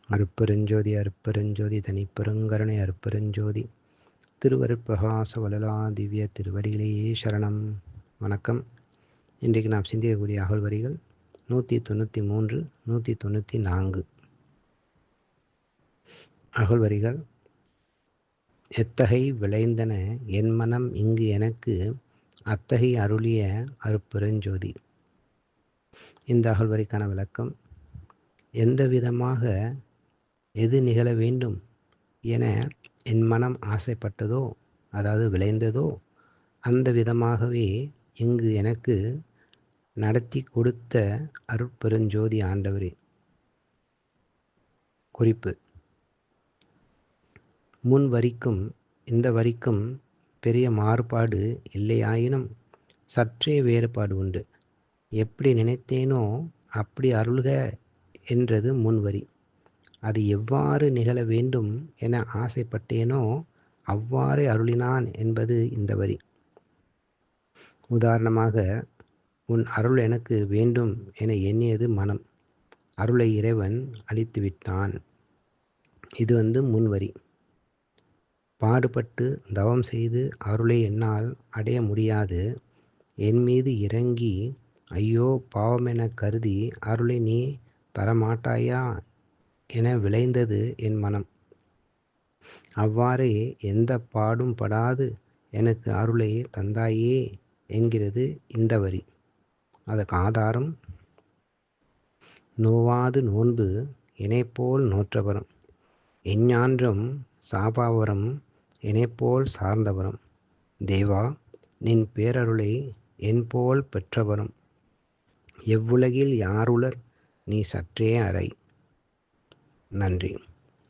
அருட்பெருஞ்சோதி அருட்பெருஞ்சோதி தனிப்பெருங்கருணை அருட்பெருஞ்சோதி திருவருட்பிரகாச வளலா திவ்ய திருவடிகளே சரணம். வணக்கம். இன்றைக்கு நாம் சிந்திக்கக்கூடிய அகல் வரிகள் 193, 194 அகல் வரிகள். எத்தகை விளைந்தன என் மனம் இங்கு எனக்கு அத்தகை அருளிய அருட்பெருஞ்சோதி. இந்த அகல் வரிக்கான விளக்கம்: எந்த விதமாக எது நிகழ வேண்டும் என என் மனம் ஆசைப்பட்டதோ, அதாவது விளைந்ததோ, அந்த விதமாகவே இங்கு எனக்கு நடத்தி கொடுத்த அருட்பெருஞ்சோதி ஆண்டவரே. குறிப்பு: முன் வரிக்கும் இந்த வரிக்கும் பெரிய மாறுபாடு இல்லையாயினும் சற்றே வேறுபாடு உண்டு. எப்படி நினைத்தேனோ அப்படி அருள்க என்றது முன்வரி. அது எவ்வாறு நிகழ வேண்டும் என ஆசைப்பட்டேனோ அவ்வாறே அருளினான் என்பது இந்த வரி. உதாரணமாக, உன் அருள் எனக்கு வேண்டும் என எண்ணியது மனம். அருளை இறைவன் அளித்து விட்டான். இது முன்வரி. பாடுபட்டு தவம் செய்து அருளை என்னால் அடைய முடியாது. என் மீது இறங்கி ஐயோ பாவமென கருதி அருளை நீ தரமாட்டாயா என விளைந்தது என் மனம். அவ்வாறே எந்த பாடும் படாது எனக்கு அருளை தந்தாயே என்கிறது இந்த வரி. அதற்கு ஆதாரம்: நோவாது நோன்பு இணைப்போல் நோற்றவரம், எஞ்ஞான்றும் சாபாவரம் இணைப்போல் சார்ந்தவரம், தேவா நின் பேரருளை என்போல் பெற்றவரம், எவ்வுலகில் யாருளர் நீ சற்றே அறை. நன்றி.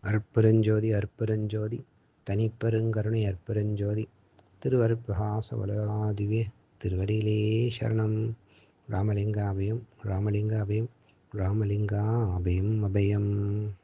அருட்பெருஞ்சோதி அருட்பெருஞ்சோதி தனிப்பெருங்கருணை அருட்பெருஞ்சோதி திருவருட்பிரகாச வளலா திவ்ய திருவடிகளே சரணம். ராமலிங்க அபயம் ராமலிங்க அபயம் ராமலிங்கா அபயம் அபயம்.